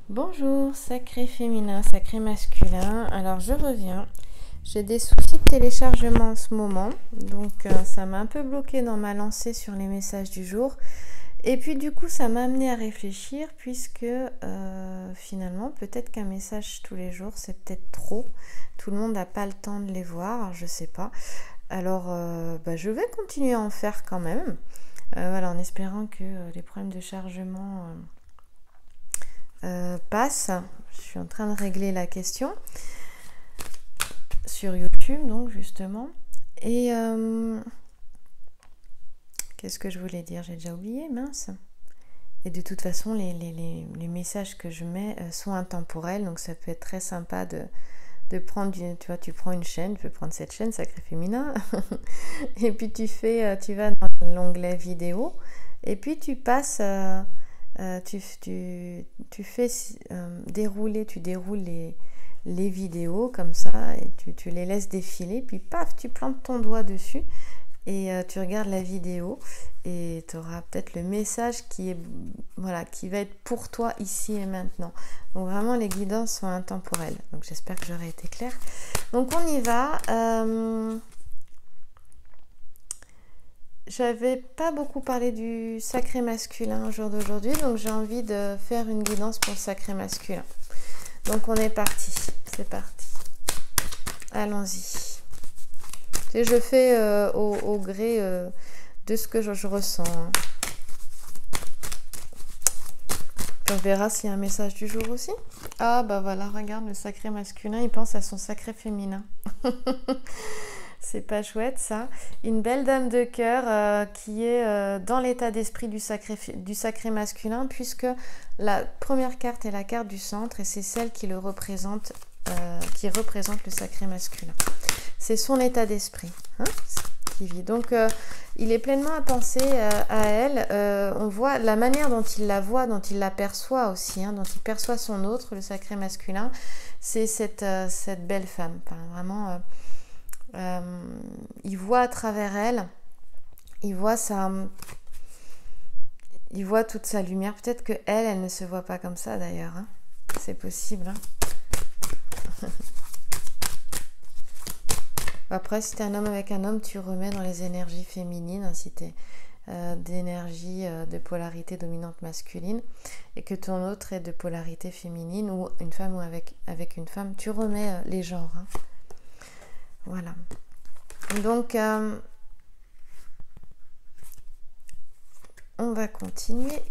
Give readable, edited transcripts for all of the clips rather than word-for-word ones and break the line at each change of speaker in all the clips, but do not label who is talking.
Bonjour, sacré féminin, sacré masculin. Alors je reviens. J'ai des soucis de téléchargement en ce moment, donc ça m'a un peu bloqué dans ma lancée sur les messages du jour. Et puis du coup, ça m'a amené à réfléchir puisque finalement, peut-être qu'un message tous les jours, c'est peut-être trop. Tout le monde n'a pas le temps de les voir, alors je sais pas. Alors je vais continuer à en faire quand même. Voilà, en espérant que les problèmes de chargement passent. Je suis en train de régler la question sur YouTube, donc justement. Et qu'est-ce que je voulais dire? J'ai déjà oublié, mince. Et de toute façon, les messages que je mets sont intemporels, donc ça peut être très sympa de prendre, tu vois, tu prends une chaîne, tu peux prendre cette chaîne, Sacré Féminin, et puis tu vas dans l'onglet vidéo, et puis tu passes, tu fais dérouler, tu déroules les vidéos comme ça, et tu les laisses défiler, puis paf, tu plantes ton doigt dessus, et tu regardes la vidéo et tu auras peut-être le message qui va être pour toi ici et maintenant. Donc vraiment les guidances sont intemporelles. Donc j'espère que j'aurai été claire. Donc on y va. J'avais pas beaucoup parlé du sacré masculin au jour d'aujourd'hui, donc j'ai envie de faire une guidance pour le sacré masculin. Donc on est parti. C'est parti. Allons-y. Et je fais au gré de ce que je ressens. Hein. Puis on verra s'il y a un message du jour aussi. Ah bah voilà, regarde, le sacré masculin, il pense à son sacré féminin. C'est pas chouette ça. Une belle dame de cœur qui est dans l'état d'esprit du sacré masculin, puisque la première carte est la carte du centre et c'est celle qui représente le sacré masculin. C'est son état d'esprit qui vit. Donc il est pleinement à penser à elle. On voit la manière dont il la voit, dont il la perçoit aussi, dont il perçoit son autre, le sacré masculin. C'est cette belle femme. Enfin, vraiment, il voit à travers elle. Il voit toute sa lumière. Peut-être que elle ne se voit pas comme ça d'ailleurs. C'est possible. Après, si tu es un homme avec un homme, tu remets dans les énergies féminines, si tu es d'énergie de polarité dominante masculine, et que ton autre est de polarité féminine, ou une femme ou avec une femme, tu remets les genres. Voilà. Donc, on va continuer.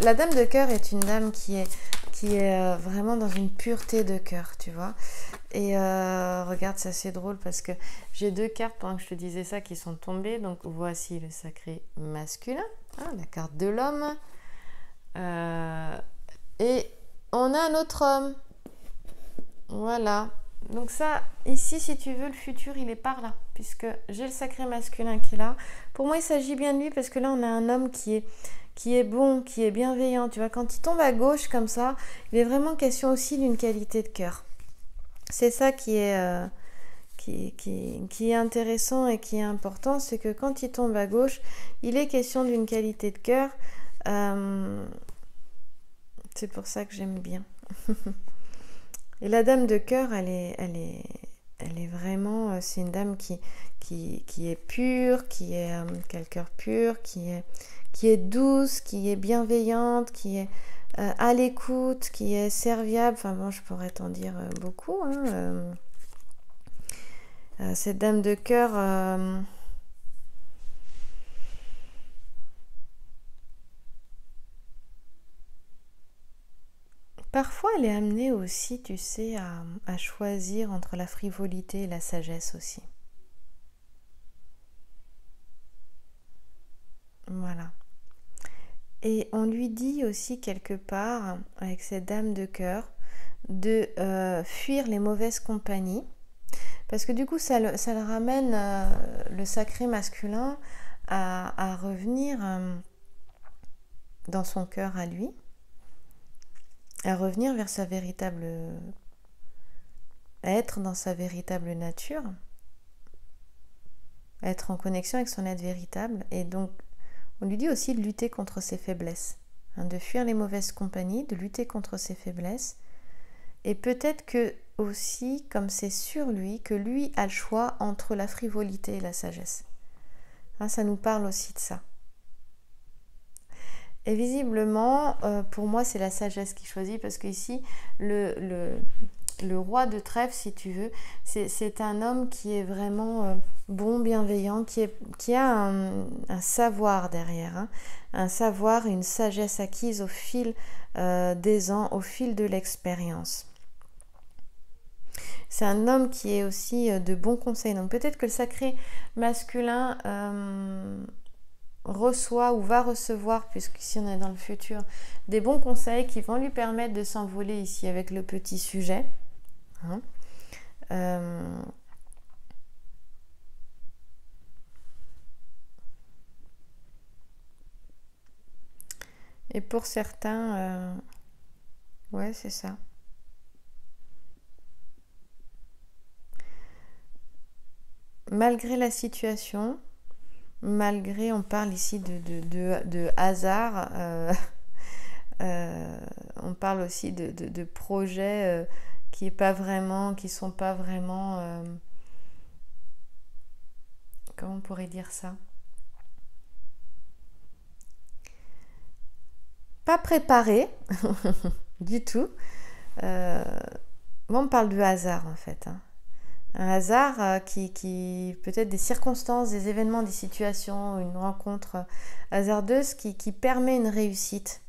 La dame de cœur est une dame qui est vraiment dans une pureté de cœur, tu vois. Et regarde, c'est assez drôle parce que j'ai deux cartes pendant que je te disais ça qui sont tombées. Donc voici le sacré masculin, la carte de l'homme. Et on a un autre homme. Voilà. Donc ça, ici, si tu veux, le futur, il est par là. Puisque j'ai le sacré masculin qui est là. Pour moi, il s'agit bien de lui parce que là, on a un homme qui est bon, qui est bienveillant. Tu vois, quand il tombe à gauche comme ça, il est vraiment question aussi d'une qualité de cœur. C'est ça qui est intéressant et qui est important, c'est que quand il tombe à gauche, il est question d'une qualité de cœur. C'est pour ça que j'aime bien. Et la dame de cœur, elle est vraiment, c'est une dame qui est pure, qui a le cœur pur, qui est douce, qui est bienveillante, qui est à l'écoute, qui est serviable. Enfin bon, je pourrais t'en dire beaucoup. Cette dame de cœur, parfois elle est amenée aussi, tu sais, à choisir entre la frivolité et la sagesse aussi. Voilà. Et on lui dit aussi quelque part, avec cette dame de cœur, de fuir les mauvaises compagnies. Parce que du coup, ça le ramène, le sacré masculin, à revenir dans son cœur à lui, à revenir vers sa véritable... à être dans sa véritable nature, à être en connexion avec son être véritable. Et donc, on lui dit aussi de lutter contre ses faiblesses. hein, de fuir les mauvaises compagnies, de lutter contre ses faiblesses. Et peut-être que aussi, comme c'est sur lui, que lui a le choix entre la frivolité et la sagesse. Hein, ça nous parle aussi de ça. Et visiblement, pour moi, c'est la sagesse qui choisit, parce qu'ici, le roi de trèfle, si tu veux, c'est un homme qui est vraiment bon, bienveillant, qui a un savoir derrière, hein, un savoir, une sagesse acquise au fil des ans, au fil de l'expérience. C'est un homme qui est aussi de bons conseils. Donc peut-être que le sacré masculin reçoit ou va recevoir, puisqu'ici on est dans le futur, des bons conseils qui vont lui permettre de s'envoler ici avec le petit sujet. Hein. Et pour certains, ouais, c'est ça. Malgré la situation, malgré, on parle ici de hasard, on parle aussi de projets qui sont pas vraiment, comment on pourrait dire ça? Pas préparés du tout. On parle de hasard en fait. Hein. Un hasard qui peut-être des circonstances, des événements, des situations, une rencontre hasardeuse qui permet une réussite.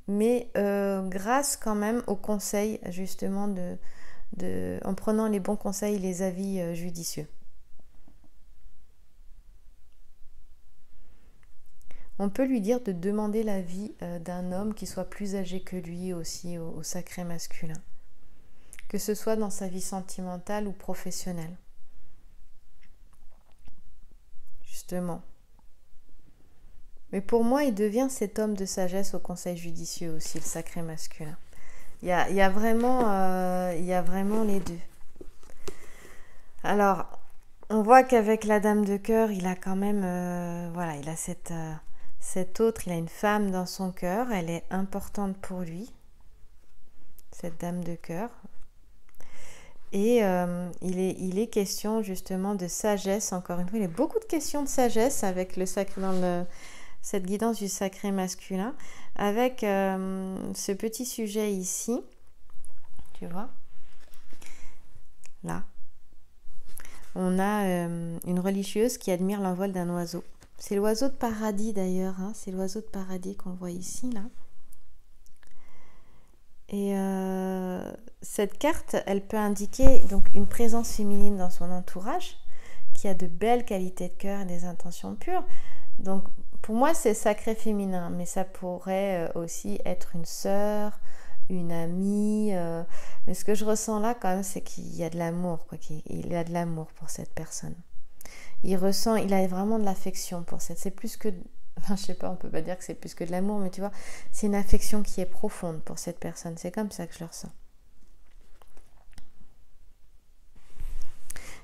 Mais grâce quand même aux conseils justement en prenant les bons conseils, les avis judicieux. On peut lui dire de demander l'avis d'un homme qui soit plus âgé que lui aussi au sacré masculin. Que ce soit dans sa vie sentimentale ou professionnelle. Justement. Mais pour moi, il devient cet homme de sagesse au conseil judicieux aussi, le sacré masculin. Il y a vraiment les deux. Alors, on voit qu'avec la dame de cœur, il a quand même, il a cette autre, il a une femme dans son cœur, elle est importante pour lui, cette dame de cœur. Et il est question justement de sagesse, encore une fois, il y a beaucoup de questions de sagesse avec le sacré cette guidance du sacré masculin, avec ce petit sujet ici, tu vois, là, on a une religieuse qui admire l'envol d'un oiseau. C'est l'oiseau de paradis d'ailleurs, hein, c'est l'oiseau de paradis qu'on voit ici, là. Et cette carte, elle peut indiquer donc une présence féminine dans son entourage, qui a de belles qualités de cœur et des intentions pures. Donc pour moi, c'est sacré féminin, mais ça pourrait aussi être une sœur, une amie. Mais ce que je ressens là, quand même, c'est qu'il y a de l'amour, quoi. Il a de l'amour pour cette personne. Il a vraiment de l'affection pour c'est plus que... Enfin, je sais pas, on peut pas dire que c'est plus que de l'amour, mais tu vois, c'est une affection qui est profonde pour cette personne. C'est comme ça que je le ressens.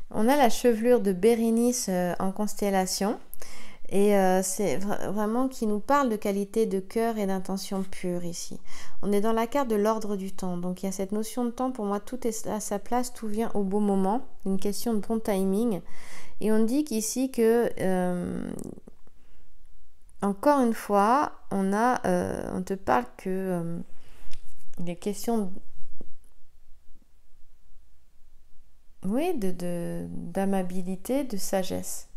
On a la chevelure de Bérénice en constellation. Et c'est vraiment qui nous parle de qualité de cœur et d'intention pure ici. On est dans la carte de l'ordre du temps. Donc il y a cette notion de temps. Pour moi, tout est à sa place, tout vient au bon moment. Une question de bon timing. Et on dit qu'ici que... encore une fois, on te parle que il est question d'amabilité, de sagesse.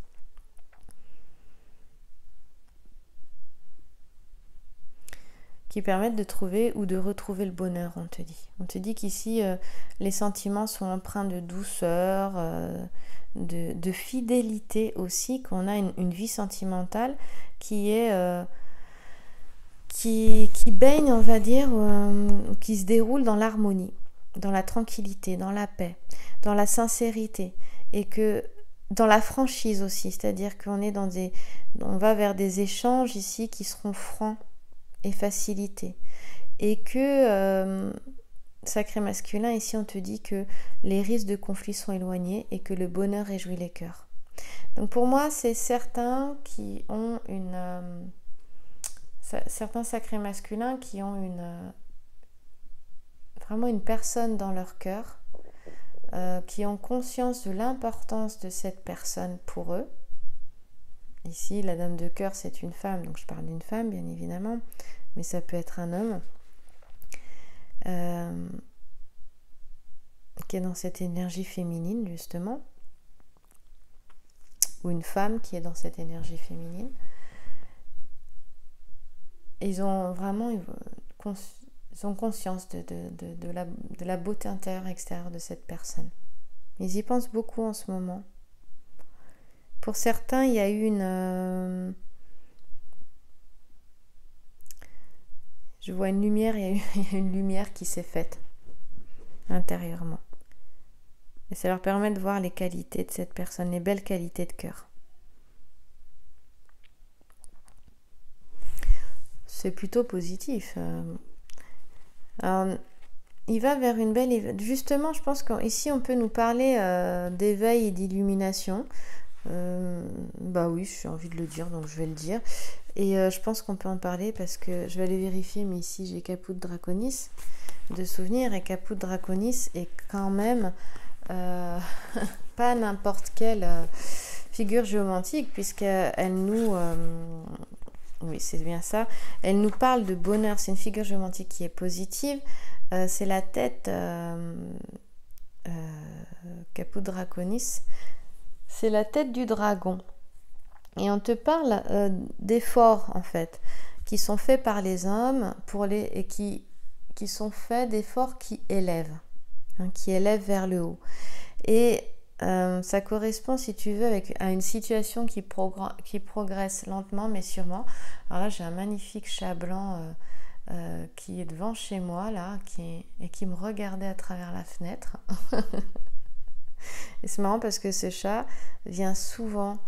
Qui permettent de trouver ou de retrouver le bonheur, on te dit. On te dit qu'ici, les sentiments sont empreints de douceur, de fidélité aussi, qu'on a une vie sentimentale qui baigne, on va dire, qui se déroule dans l'harmonie, dans la tranquillité, dans la paix, dans la sincérité, et que dans la franchise aussi, c'est-à-dire on va vers des échanges ici qui seront francs et facilités, et que sacré masculin, ici on te dit que les risques de conflit sont éloignés et que le bonheur réjouit les cœurs. Donc pour moi, c'est certains qui ont certains sacrés masculins qui ont vraiment une personne dans leur cœur, qui ont conscience de l'importance de cette personne pour eux. Ici, la dame de cœur, c'est une femme, donc je parle d'une femme, bien évidemment, mais ça peut être un homme qui est dans cette énergie féminine, justement, ou une femme qui est dans cette énergie féminine. Et ils ont vraiment conscience de la beauté intérieure et extérieure de cette personne. Ils y pensent beaucoup en ce moment. Pour certains, il y a eu je vois une lumière, il y a une lumière qui s'est faite intérieurement. Et ça leur permet de voir les qualités de cette personne, les belles qualités de cœur. C'est plutôt positif. Alors, il va vers une belle... Justement, je pense qu'ici, on peut nous parler d'éveil et d'illumination. Bah oui, j'ai envie de le dire, donc je vais le dire. Et je pense qu'on peut en parler parce que je vais aller vérifier, mais ici, j'ai Caput Draconis de souvenir. Et Caput Draconis est quand même pas n'importe quelle figure géomantique, puisqu'elle nous... oui, c'est bien ça. Elle nous parle de bonheur. C'est une figure géomantique qui est positive. C'est la tête Caput Draconis. C'est la tête du dragon. Et on te parle d'efforts, en fait, qui sont faits par les hommes et qui sont faits d'efforts qui élèvent, qui élèvent vers le haut. Et ça correspond, si tu veux, à une situation qui progresse lentement mais sûrement. Alors là, j'ai un magnifique chat blanc qui est devant chez moi, là, et qui me regardait à travers la fenêtre. Et c'est marrant parce que ce chat vient souvent...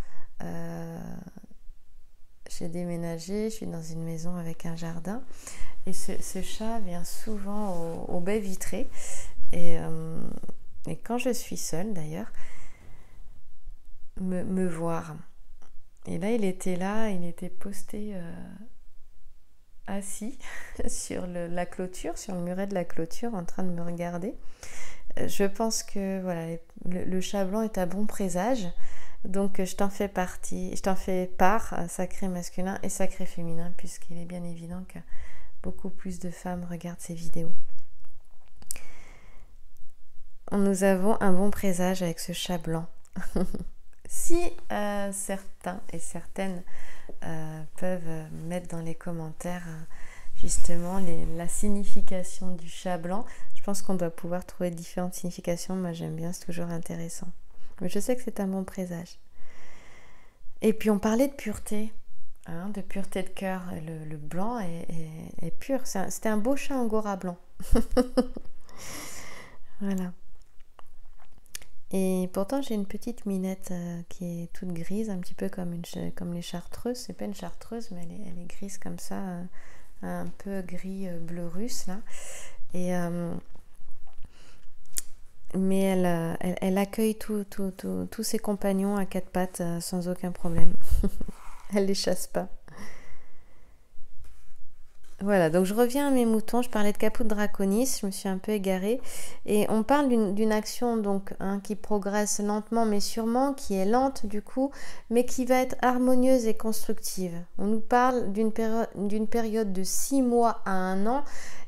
j'ai déménagé, je suis dans une maison avec un jardin. Et ce chat vient souvent aux baies vitrées. Et quand je suis seule, d'ailleurs, me voir. Et là, il était posté assis sur la clôture, sur le muret de la clôture, en train de me regarder. Je pense que voilà, le chat blanc est à bon présage. Donc, je t'en fais part, sacré masculin et sacré féminin, puisqu'il est bien évident que beaucoup plus de femmes regardent ces vidéos. Nous avons un bon présage avec ce chat blanc. Si certains et certaines peuvent mettre dans les commentaires justement la signification du chat blanc, je pense qu'on doit pouvoir trouver différentes significations. Moi, j'aime bien, c'est toujours intéressant. Mais je sais que c'est un bon présage. Et puis, on parlait de pureté, de pureté de cœur. Le blanc est pur. C'était un beau chat angora blanc. Voilà. Et pourtant, j'ai une petite minette qui est toute grise, un petit peu comme les chartreuses. C'est pas une chartreuse, mais elle est grise comme ça, un peu gris bleu russe, là. Et... mais elle accueille tous ses compagnons à quatre pattes sans aucun problème. Elle les chasse pas. Voilà, donc je reviens à mes moutons. Je parlais de Caput Draconis, je me suis un peu égarée. Et on parle d'une action donc qui progresse lentement mais sûrement, qui est lente du coup, mais qui va être harmonieuse et constructive. On nous parle d'une période de 6 mois à 1 an,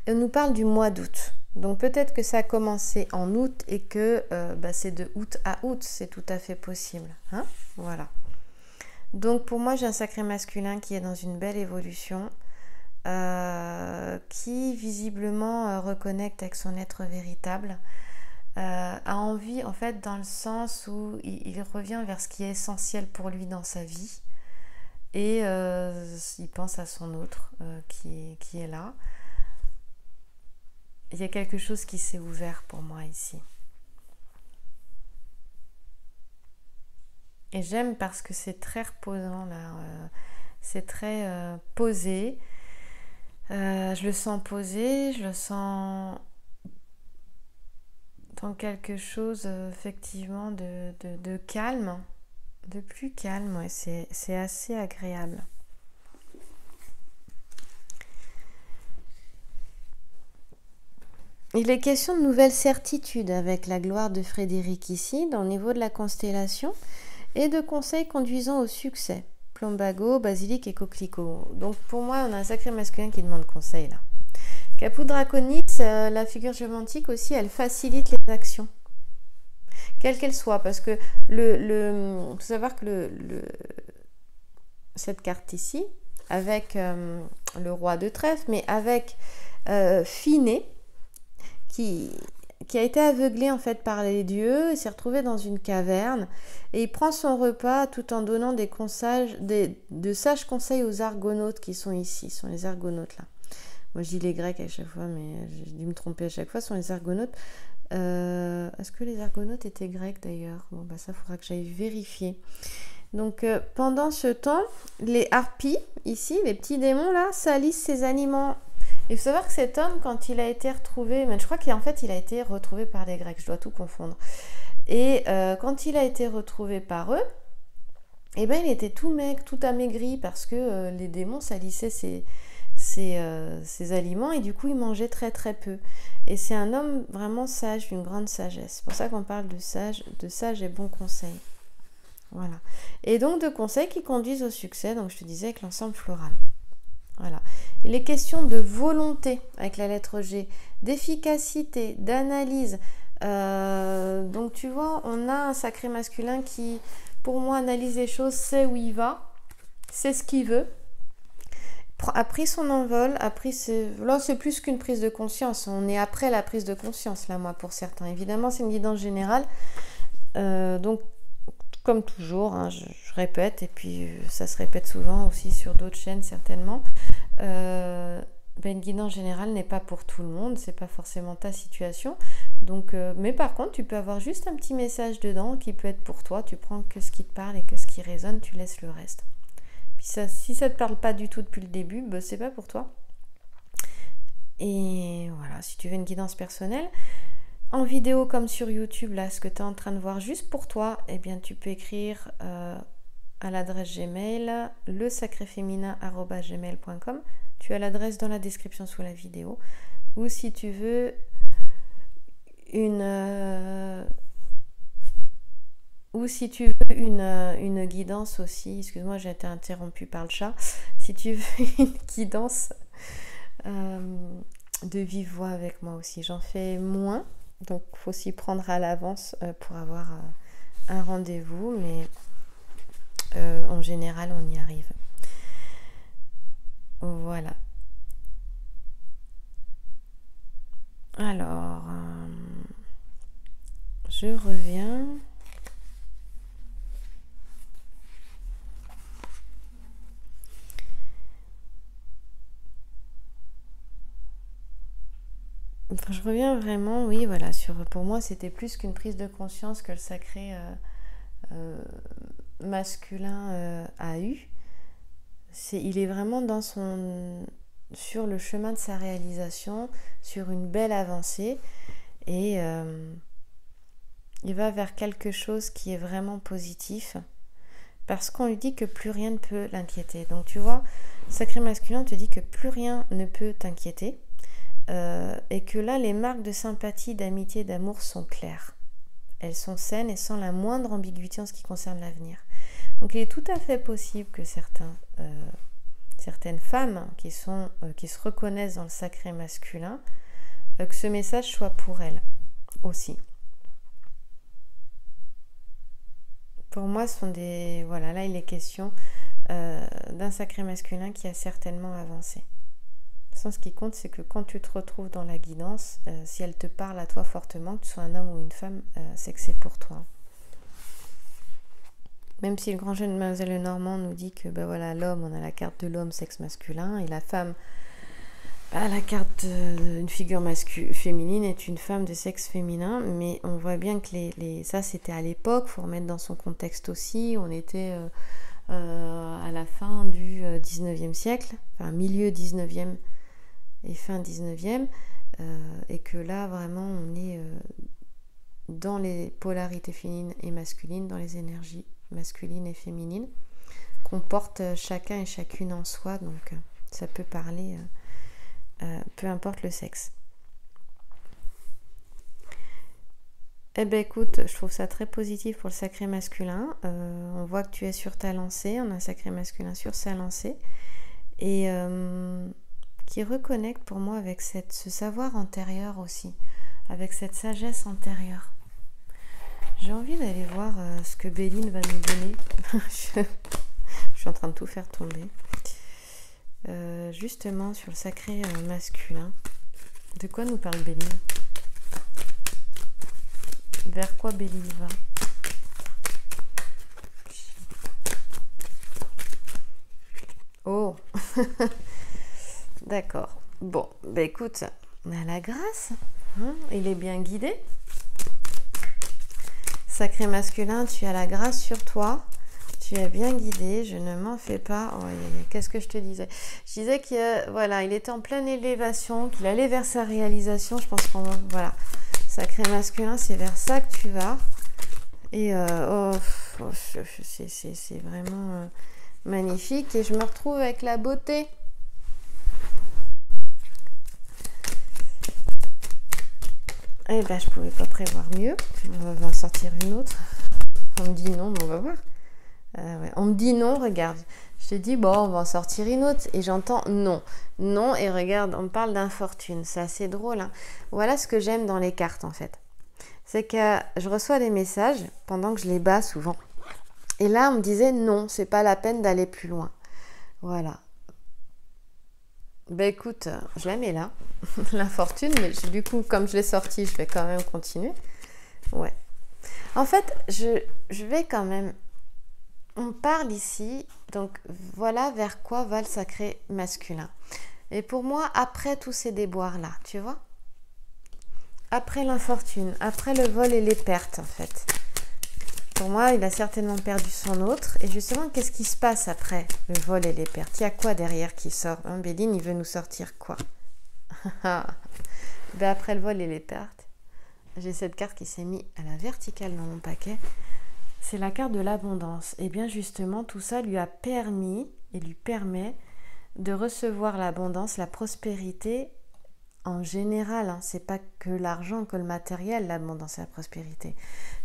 et on nous parle du mois d'août. Donc peut-être que ça a commencé en août et que c'est de août à août, c'est tout à fait possible. Voilà. Donc pour moi, j'ai un sacré masculin qui est dans une belle évolution, qui visiblement reconnecte avec son être véritable, a envie, en fait, dans le sens où il revient vers ce qui est essentiel pour lui dans sa vie, et il pense à son autre qui est là. Il y a quelque chose qui s'est ouvert pour moi ici. Et j'aime parce que c'est très reposant là. C'est très posé. Je le sens posé, je le sens dans quelque chose effectivement de calme, de plus calme. Ouais, c'est assez agréable. Il est question de nouvelles certitudes avec la gloire de Frédéric ici, dans le niveau de la constellation, et de conseils conduisant au succès. Plombago, basilic et coquelicot. Donc pour moi, on a un sacré masculin qui demande conseil là. Caput Draconis, la figure géomantique aussi, elle facilite les actions. Quelles qu'elles soient, parce que faut savoir que cette carte ici, avec le roi de trèfle, mais avec Finet, qui a été aveuglé en fait par les dieux, il s'est retrouvé dans une caverne et il prend son repas tout en donnant de sages conseils aux argonautes qui sont ici, ce sont les argonautes là. Moi je dis les Grecs à chaque fois, mais j'ai dû me tromper à chaque fois, ce sont les argonautes. Est-ce que les argonautes étaient grecs d'ailleurs? Bon bah ça faudra que j'aille vérifier. Donc pendant ce temps, les harpies ici, les petits démons là, salissent ces aliments. Il faut savoir que cet homme, quand il a été retrouvé, mais je crois qu'en fait il a été retrouvé par les Grecs, je dois tout confondre. Et quand il a été retrouvé par eux, eh ben il était tout maigre, tout amaigri parce que les démons salissaient ces aliments et du coup il mangeait très très peu. Et c'est un homme vraiment sage, d'une grande sagesse. C'est pour ça qu'on parle de sage et bon conseil. Voilà. Et donc de conseils qui conduisent au succès, donc je te disais avec l'ensemble floral. Voilà. Il est question de volonté avec la lettre G, d'efficacité, d'analyse. Donc tu vois, on a un sacré masculin qui, pour moi, analyse les choses, sait où il va, sait ce qu'il veut, a pris son envol, là c'est plus qu'une prise de conscience, on est après la prise de conscience là, moi, pour certains. Évidemment, c'est une guidance générale, donc comme toujours, hein, je répète, et puis ça se répète souvent aussi sur d'autres chaînes certainement. Une guidance générale n'est pas pour tout le monde, c'est pas forcément ta situation. Donc, mais par contre, tu peux avoir juste un petit message dedans qui peut être pour toi. Tu prends que ce qui te parle et que ce qui résonne, tu laisses le reste. Puis si ça te parle pas du tout depuis le début, bah, c'est pas pour toi. Et voilà, si tu veux une guidance personnelle, en vidéo comme sur YouTube, là, ce que tu es en train de voir juste pour toi, eh bien, tu peux écrire à l'adresse Gmail, lesacréféminin@gmail.com. Tu as l'adresse dans la description sous la vidéo. Ou si tu veux une guidance aussi, excuse-moi, j'ai été interrompue par le chat. Si tu veux une guidance de vive voix avec moi aussi, j'en fais moins. Donc, il faut s'y prendre à l'avance pour avoir un rendez-vous, mais en général, on y arrive. Voilà. Alors, je reviens. Je reviens vraiment, oui, voilà, pour moi, c'était plus qu'une prise de conscience que le sacré masculin a eu. Il est vraiment sur le chemin de sa réalisation, sur une belle avancée, et il va vers quelque chose qui est vraiment positif, parce qu'on lui dit que plus rien ne peut l'inquiéter. Donc tu vois, le sacré masculin te dit que plus rien ne peut t'inquiéter, et que là, les marques de sympathie, d'amitié, d'amour sont claires. Elles sont saines et sans la moindre ambiguïté en ce qui concerne l'avenir. Donc il est tout à fait possible que certaines femmes qui se reconnaissent dans le sacré masculin, que ce message soit pour elles aussi. Pour moi, voilà, là il est question d'un sacré masculin qui a certainement avancé. Ce qui compte, c'est que quand tu te retrouves dans la guidance, si elle te parle à toi fortement, que tu sois un homme ou une femme, c'est que c'est pour toi. Même si le grand jeu de Mademoiselle Lenormand nous dit que voilà, l'homme, on a la carte de l'homme, sexe masculin, et la femme, la carte d'une figure féminine est une femme de sexe féminin, mais on voit bien que ça c'était à l'époque, il faut remettre dans son contexte aussi, on était à la fin du 19e siècle, enfin milieu 19e et fin 19e, et que là vraiment on est dans les polarités féminines et masculines, dans les énergies masculines et féminines qu'on porte chacun et chacune en soi, donc ça peut parler peu importe le sexe. Eh ben écoute, je trouve ça très positif pour le sacré masculin. On voit que tu es sur ta lancée, on a un sacré masculin sur sa lancée. Et qui reconnecte pour moi avec ce savoir antérieur aussi, avec cette sagesse antérieure. J'ai envie d'aller voir ce que Béline va nous donner. Je suis en train de tout faire tomber. Justement sur le sacré masculin. De quoi nous parle Béline? Vers quoi Béline va? Oh. D'accord. Bon, bah écoute, on a la grâce. Hein, il est bien guidé. Sacré masculin, tu as la grâce sur toi. Tu es bien guidé, je ne m'en fais pas. Oh, qu'est-ce que je te disais? Je disais qu'il voilà, il était en pleine élévation, qu'il allait vers sa réalisation. Je pense qu'on voilà, sacré masculin, c'est vers ça que tu vas. Et c'est vraiment magnifique. Et je me retrouve avec la beauté. Eh ben, je pouvais pas prévoir mieux. On va en sortir une autre. On me dit non, mais on va voir. Ouais. On me dit non, regarde. Je te dis, bon, on va en sortir une autre. Et j'entends non. Non, et regarde, on me parle d'infortune. C'est assez drôle. Hein. Voilà ce que j'aime dans les cartes, en fait. C'est que je reçois des messages pendant que je les bats souvent. Et là, on me disait non, c'est pas la peine d'aller plus loin. Voilà. Ben écoute, je la mets là, l'infortune, mais du coup, comme je l'ai sortie, je vais quand même continuer. Ouais. En fait, je vais quand même... On parle ici, donc voilà vers quoi va le sacré masculin. Et pour moi, après tous ces déboires-là, tu vois, après l'infortune, après le vol et les pertes, en fait. Pour moi, il a certainement perdu son autre. Et justement, qu'est-ce qui se passe après le vol et les pertes? Il y a quoi derrière qui sort? Hein, Béline, il veut nous sortir quoi? Ben après le vol et les pertes, j'ai cette carte qui s'est mise à la verticale dans mon paquet. C'est la carte de l'abondance. Et bien justement, tout ça lui a permis et lui permet de recevoir l'abondance, la prospérité en général. Hein. C'est pas que l'argent, que le matériel, l'abondance et la prospérité.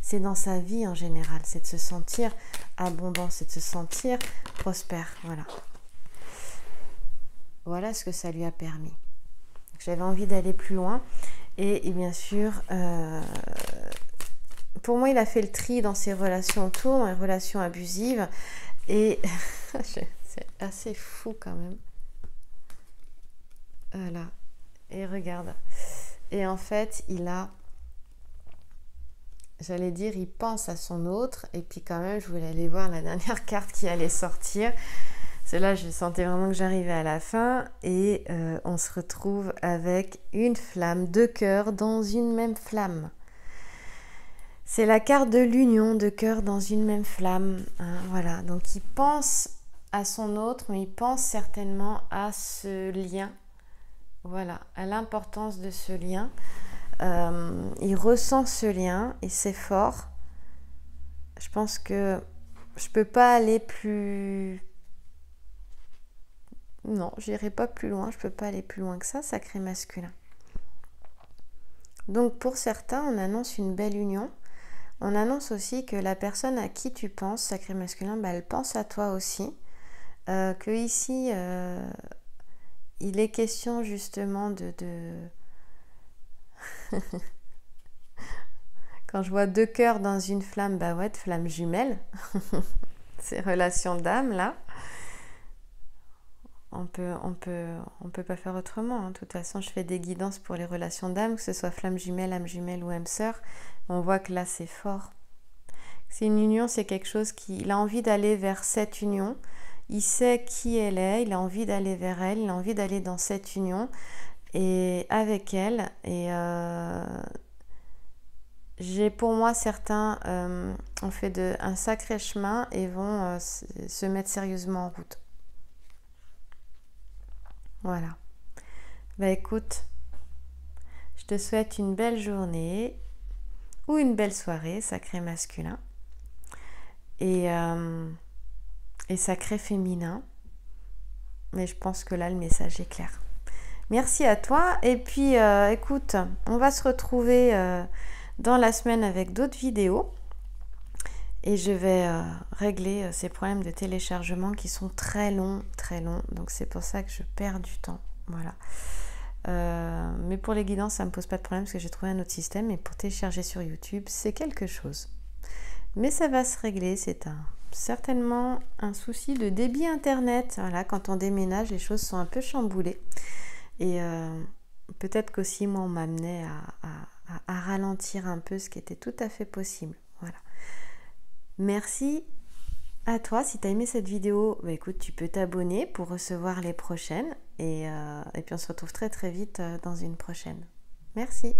C'est dans sa vie en général. C'est de se sentir abondant, c'est de se sentir prospère. Voilà. Voilà ce que ça lui a permis. J'avais envie d'aller plus loin. Et bien sûr... pour moi, il a fait le tri dans ses relations autour, dans les relations abusives. Et c'est assez fou quand même. Voilà. Et regarde. Et en fait, il a... J'allais dire, il pense à son autre. Et puis quand même, je voulais aller voir la dernière carte qui allait sortir. C'est là, je sentais vraiment que j'arrivais à la fin. Et on se retrouve avec une flamme, deux cœurs dans une même flamme. C'est la carte de l'union, de cœur dans une même flamme. Hein, voilà, donc il pense à son autre, mais il pense certainement à ce lien. Voilà, à l'importance de ce lien. Il ressent ce lien et c'est fort. Je pense que je ne peux pas aller plus... Non, je n'irai pas plus loin. Je ne peux pas aller plus loin que ça, sacré masculin. Donc pour certains, on annonce une belle union. On annonce aussi que la personne à qui tu penses, sacré masculin, bah, elle pense à toi aussi. Que ici, il est question justement de... Quand je vois deux cœurs dans une flamme, bah ouais, de flamme jumelle. Ces relations d'âme, là. On peut pas faire autrement. Hein. De toute façon, je fais des guidances pour les relations d'âme, que ce soit flamme jumelle, âme jumelle ou âme sœur. On voit que là, c'est fort. C'est une union, c'est quelque chose il a envie d'aller vers cette union. Il sait qui elle est, il a envie d'aller vers elle, il a envie d'aller dans cette union et avec elle. Et j'ai pour moi certains ont fait un sacré chemin et vont se mettre sérieusement en route. Voilà. Bah écoute, je te souhaite une belle journée ou une belle soirée, sacré masculin, et sacré féminin. Mais je pense que là, le message est clair. Merci à toi. Et puis, écoute, on va se retrouver dans la semaine avec d'autres vidéos. Et je vais régler ces problèmes de téléchargement qui sont très longs. Donc c'est pour ça que je perds du temps. Voilà. Mais pour les guidances, ça ne me pose pas de problème parce que j'ai trouvé un autre système. Et pour télécharger sur YouTube, c'est quelque chose. Mais ça va se régler. C'est certainement un souci de débit internet. Voilà, quand on déménage, les choses sont un peu chamboulées. Et peut-être qu'aussi, moi, on m'amenait à ralentir un peu, ce qui était tout à fait possible. Voilà. Merci à toi. Si tu as aimé cette vidéo, bah écoute, tu peux t'abonner pour recevoir les prochaines. Et puis on se retrouve très très vite dans une prochaine. Merci.